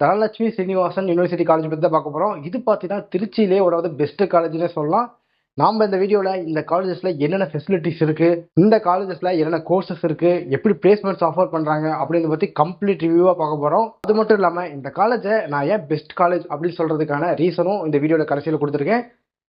Dhanalakshmi Srinivasan university college பற்றி தான் பார்க்க போகிறோம். இது பார்த்தீங்கன்னா திருச்சியிலே ஒரு பெஸ்ட் காலேஜ்னே சொல்லலாம். நாம் இந்த வீடியோவில் இந்த காலேஜஸில் என்னென்ன ஃபெசிலிட்டிஸ் இருக்குது, இந்த காலேஜஸில் என்னென்ன கோர்சஸ் இருக்குது, எப்படி பிளேஸ்மெண்ட்ஸ் ஆஃபர் பண்ணுறாங்க அப்படின்றத பற்றி கம்ப்ளீட் ரிவ்யூவாக பார்க்க போகிறோம். அது மட்டும் இல்லாமல் இந்த காலேஜை நான் ஏன் பெஸ்ட் காலேஜ் அப்படின்னு சொல்கிறதுக்கான ரீசனும் இந்த வீடியோவில் கடைசியில் கொடுத்துருக்கேன்.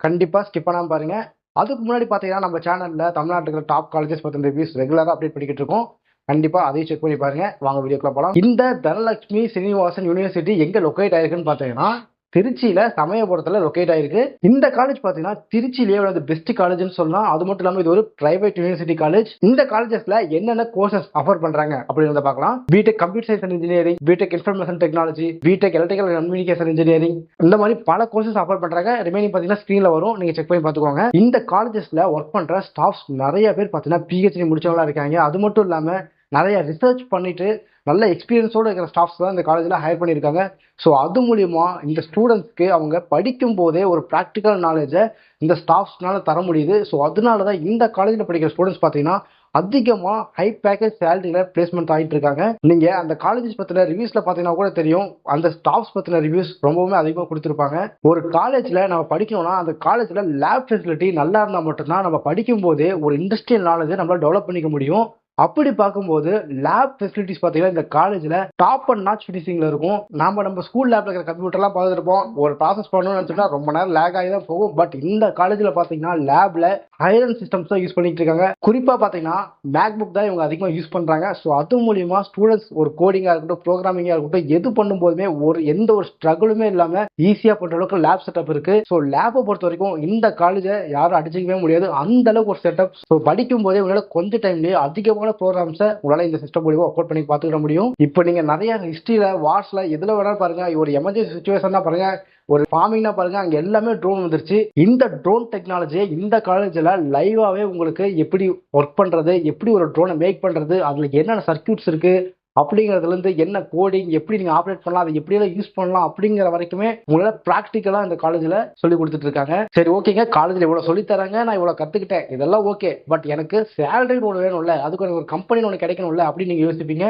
கண்டிப்பாக ஸ்கிப் பண்ணாமல் பாருங்கள். அதுக்கு முன்னாடி பார்த்தீங்கன்னா நம்ம சேனலில் தமிழ்நாட்டுக்கு டாப் காலேஜஸ் பற்றின ரிவ்யூஸ் ரெகுலராக அப்டேட் பண்ணிக்கிட்டு இருக்கோம். கண்டிப்பா அதையும் செக் பண்ணி பாருங்க. வாங்க வீடியோக்குள்ள போலாம். இந்த தனலட்சுமி சீனிவாசன் யூனிவர்சிட்டி எங்க லொக்கேட் ஆயிருக்குன்னு பாத்தீங்கன்னா திருச்சியில சமயபுரத்துல லொக்கேட் ஆயிருக்கு. இந்த காலேஜ் பாத்தீங்கன்னா திருச்சியிலேயே பெஸ்ட் காலேஜ்னு சொல்லலாம். அது மட்டும் இல்லாம இது ஒரு பிரைவேட் யூனிவர்சிட்டி காலேஜ். இந்த காலேஜஸ்ல என்னென்ன கோர்சஸ் ஆஃபர் பண்றாங்க அப்படின்றத பார்க்கலாம். BTech computer science and engineering, BTech information technology, BTech electrical and communication engineering, இந்த மாதிரி பல கோர்சஸ் ஆஃபர் பண்றாங்க. ரிமைனிங் பாத்தீங்கன்னா ஸ்கிரீன்ல வரும், நீங்க செக் பண்ணி பாத்துக்கோங்க. இந்த காலேஜஸ்ல ஒர்க் பண்ற ஸ்டாஃப்ஸ் நிறைய பேர் பாத்தீங்கன்னா பிஹெச்டி முடிச்சவங்களா இருக்காங்க. அது மட்டும் இல்லாம நிறைய ரிசர்ச் பண்ணிட்டு நல்ல எக்ஸ்பீரியன்ஸோடு இருக்கிற ஸ்டாஃப்ஸ் தான் இந்த காலேஜில் ஹையர் பண்ணியிருக்காங்க. ஸோ அது மூலிமா இந்த ஸ்டூடெண்ட்ஸ்க்கு அவங்க படிக்கும் போதே ஒரு ப்ராக்டிக்கல் நாலேஜை இந்த ஸ்டாஃப்ஸ்னால தர முடியுது. ஸோ அதனால தான் இந்த காலேஜில் படிக்கிற ஸ்டூடெண்ட்ஸ் பார்த்தீங்கன்னா அதிகமாக ஹை பேக்கேஜ் சேலரியில் பிளேஸ்மெண்ட் ஆகிட்டு இருக்காங்க. நீங்கள் அந்த காலேஜஸ் பற்றின ரிவ்யூஸில் பார்த்தீங்கன்னா கூட தெரியும், அந்த ஸ்டாஃப்ஸ் பற்றின ரிவ்யூஸ் ரொம்பவுமே அதிகமாக கொடுத்துருப்பாங்க. ஒரு காலேஜில் நம்ம படிக்கணும்னா அந்த காலேஜில் லேப் ஃபெசிலிட்டி நல்லா இருந்தால் மட்டும்தான் நம்ம படிக்கும் போதே ஒரு இண்டஸ்ட்ரியல் நாலேஜை நம்மளால் டெவலப் பண்ணிக்க முடியும். அப்படி பார்க்கும்போது லேப் ஃபெசிலிட்டிஸ் பார்த்தீங்கன்னா இந்த காலேஜில் டாப் அண்ட் நாச் ஃபினிஷிங்கில் இருக்கும். நம்ம ஸ்கூல் லேப்ல இருக்கிற கம்ப்யூட்டர்லாம் பார்த்துருப்போம். ஒரு ப்ராசஸ் பண்ணணும்னு நினச்சோம்னா ரொம்ப நேரம் லேக் ஆகி தான் போகும். பட் இந்த காலேஜில் பார்த்தீங்கன்னா லேப்ல ஐரன் சிஸ்டம்ஸ் தான் யூஸ் பண்ணிட்டு இருக்காங்க. குறிப்பாக பார்த்தீங்கன்னா மேக் புக் தான் இவங்க அதிகமாக யூஸ் பண்ணுறாங்க. ஸோ அது மூலியமா ஸ்டூடெண்ட்ஸ் ஒரு கோடிங்காக இருக்கட்டும், ப்ரோக்ராமிங்காக இருக்கட்டும், எது பண்ணும்போதுமே எந்த ஒரு ஸ்ட்ரகிளுமே இல்லாமல் ஈஸியாக பண்ணுற அளவுக்கு லேப் செட்டப் இருக்கு. ஸோ லேப்பை பொறுத்த வரைக்கும் இந்த காலேஜை யாரும் அடிச்சிக்கவே முடியாது, அந்த அளவுக்கு ஒரு செட்டப். ஸோ படிக்கும் போதே உங்களால் கொஞ்சம் டைம்லேயே அதிகமாக ப்ரோக்ராம்ஸை உங்களால் இந்த சிஸ்டம் மூலியமா ஒர்க் பண்ணி பார்த்துக்கிட முடியும். இப்போ நீங்க நிறைய ஹிஸ்டரியில வார்ஸ்ல எதுல வேணாலும் பாருங்க, ஒரு எமர்ஜென்சி சுச்சுவேஷன் தான் பாருங்க, ஒரு ஃபார்மிங்னா பாருங்க, அங்க எல்லாமே ட்ரோன் வந்துருச்சு. இந்த ட்ரோன் டெக்னாலஜியை இந்த காலேஜில் லைவாவே உங்களுக்கு எப்படி ஒர்க் பண்றது, எப்படி ஒரு ட்ரோனை மேக் பண்றது, அதுல என்னென்ன சர்க்கியூட்ஸ் இருக்கு அப்படிங்கிறதுல இருந்து என்ன கோடிங் எப்படி நீங்க ஆப்ரேட் பண்ணலாம், அதை எப்படியெல்லாம் யூஸ் பண்ணலாம் அப்படிங்கிற வரைக்குமே உங்களால பிராக்டிக்கலா இந்த காலேஜ்ல சொல்லி கொடுத்துட்டு இருக்காங்க. சரி, ஓகேங்க, காலேஜ்ல இவ்வளவு சொல்லி தராங்க, நான் இவ்வளவு கத்துக்கிட்டேன், இதெல்லாம் ஓகே. பட் எனக்கு சேலரின்னு ஒன்று வேணும்ல, அதுக்கு எனக்கு ஒரு கம்பெனி ஒன்று கிடைக்கணும்ல அப்படின்னு நீங்க யோசிப்பீங்க.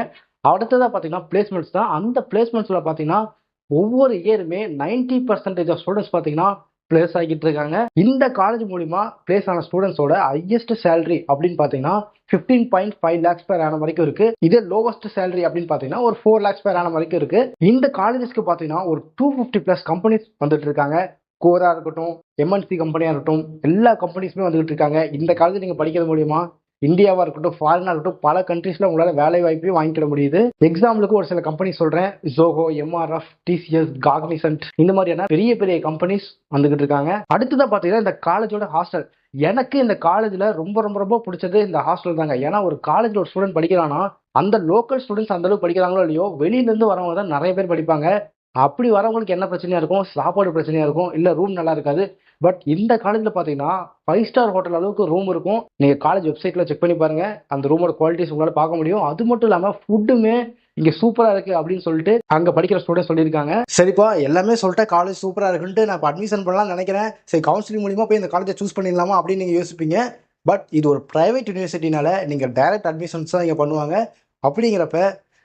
அடுத்ததா பாத்தீங்கன்னா பிளேஸ்மெண்ட்ஸ் தான். அந்த பிளேஸ்மெண்ட்ஸ்ல பாத்தீங்கன்னா ஒவ்வொரு இயருமே 90% ஆஃப் ஸ்டூடெண்ட்ஸ் பாத்தீங்கன்னா பிளேஸ் ஆகிட்டு இருக்காங்க. இந்த காலேஜ் மூலியமா பிளேஸ் ஆன ஸ்டூடெண்ட்ஸோட ஹையஸ்ட் சேலரி அப்படின்னு பாத்தீங்கன்னா 15.5 lakhs per annum வரைக்கும் இருக்கு. இதே லோவஸ்ட் சேலரி அப்படின்னு பாத்தீங்கன்னா ஒரு 4 lakhs per annum வரைக்கும் இருக்கு. இந்த காலேஜஸ்க்கு பாத்தீங்கன்னா ஒரு 250+ கம்பெனிஸ் வந்துட்டு இருக்காங்க. கோரா இருக்கட்டும், எம்என்சி கம்பெனியா இருக்கட்டும், எல்லா கம்பெனிஸுமே வந்துகிட்டு இருக்காங்க. இந்த காலேஜ் நீங்க படிக்கிறது மூலியமா இந்தியாவா இருக்கட்டும், ஃபாரினா இருக்கட்டும், பல கண்ட்ரீஸ்ல உங்களால வேலை வாய்ப்பையும் வாங்கிக்கிட முடியுது. எக்ஸாம்பிளுக்கு ஒரு சில கம்பெனி சொல்றேன், ஜோகோ, எம்ஆர்எஃப், டிசிஎஸ், காக்னிசன்ட், இந்த மாதிரியான பெரிய பெரிய கம்பெனிஸ் வந்துகிட்டு இருக்காங்க. அடுத்ததான் பாத்தீங்கன்னா இந்த காலேஜோட ஹாஸ்டல். எனக்கு இந்த காலேஜ்ல ரொம்ப ரொம்ப ரொம்ப பிடிச்சது இந்த ஹாஸ்டல் தாங்க. ஏன்னா ஒரு காலேஜ்ல ஒரு ஸ்டூடெண்ட் படிக்கிறான்னா அந்த லோக்கல் ஸ்டூடெண்ட்ஸ் அந்த அளவுக்கு படிக்கிறாங்களோ இல்லையோ, வெளியில இருந்து வரவங்க தான் நிறைய பேர் படிப்பாங்க. அப்படி வரவங்களுக்கு என்ன பிரச்சனையா இருக்கும், சாப்பாடு பிரச்சனையா இருக்கும், இல்ல ரூம் நல்லா இருக்காது. பட் இந்த காலேஜ்ல பாத்தீங்கன்னா 5 ஸ்டார் ஹோட்டல் அளவுக்கு ரூம் இருக்கும். நீங்க காலேஜ் வெப்சைட்ல செக் பண்ணி பாருங்க, அந்த ரூமோட குவாலிட்டிஸ் உங்களால பார்க்க முடியும். அது மட்டும் இல்லாம ஃபுட்டுமே இங்க சூப்பரா இருக்கு அப்படின்னு சொல்லிட்டு அங்க படிக்கிற ஸ்டூடெண்ட் சொல்லியிருக்காங்க. சரிப்பா, எல்லாமே சொல்லிட்டு காலேஜ் சூப்பரா இருக்குன்ட்டு நான் அட்மிஷன் பண்ணலாம்னு நினைக்கிறேன். சரி, கவுன்சிலிங் மூலியமா போய் இந்த காலேஜை சூஸ் பண்ணிடலாமா அப்படின்னு நீங்க யோசிப்பீங்க. பட் இது ஒரு பிரைவேட் யூனிவர்சிட்டினால நீங்க டைரக்ட் அட்மிஷன்ஸ் தான் இங்க பண்ணுவாங்க. அப்படிங்கிறப்ப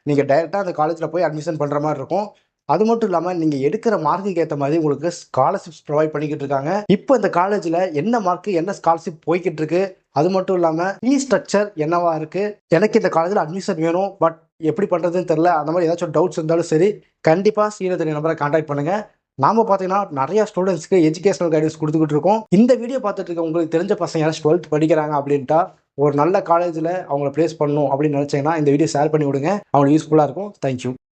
நீங்க டைரக்டா அந்த காலேஜ்ல போய் அட்மிஷன் பண்ற மாதிரி இருக்கும். அது மட்டும் இல்லாமல் நீங்கள் எடுக்கிற மார்க்குக்கு ஏற்ற மாதிரி உங்களுக்கு ஸ்காலர்ஷிப்ஸ் ப்ரொவைட் பண்ணிக்கிட்டு இருக்காங்க. இப்போ இந்த காலேஜில் என்ன மார்க்கு, என்ன ஸ்காலர்ஷிப் போய்கிட்டு இருக்கு, அது மட்டும் இல்லாமல் ஃபீ ஸ்ட்ரக்சர் என்னவா இருக்கு, எனக்கு இந்த காலேஜில் அட்மிஷன் வேணும் பட் எப்படி பண்ணுறதுன்னு தெரில, அந்த மாதிரி ஏதாச்சும் டவுட்ஸ் இருந்தாலும் சரி, கண்டிப்பாக ஸ்ரீரதனி நம்பரை கான்டாக்ட் பண்ணுங்க. நாம பார்த்தீங்கன்னா நிறைய ஸ்டூடெண்ட்ஸ்க்கு எஜுகேஷனல் கைடன்ஸ் கொடுத்துக்கிட்டு இருக்கோம். இந்த வீடியோ பார்த்துட்டு இருக்க உங்களுக்கு தெரிஞ்ச பசங்க யாராச்சும் 12th படிக்கிறாங்க அப்படின்ட்டா ஒரு நல்ல காலேஜில் அவங்கள பிளேஸ் பண்ணணும் அப்படின்னு நினச்சிங்கன்னா இந்த வீடியோ ஷேர் பண்ணி விடுங்க, அவங்களுக்கு யூஸ்ஃபுல்லாக இருக்கும். தேங்க்யூ.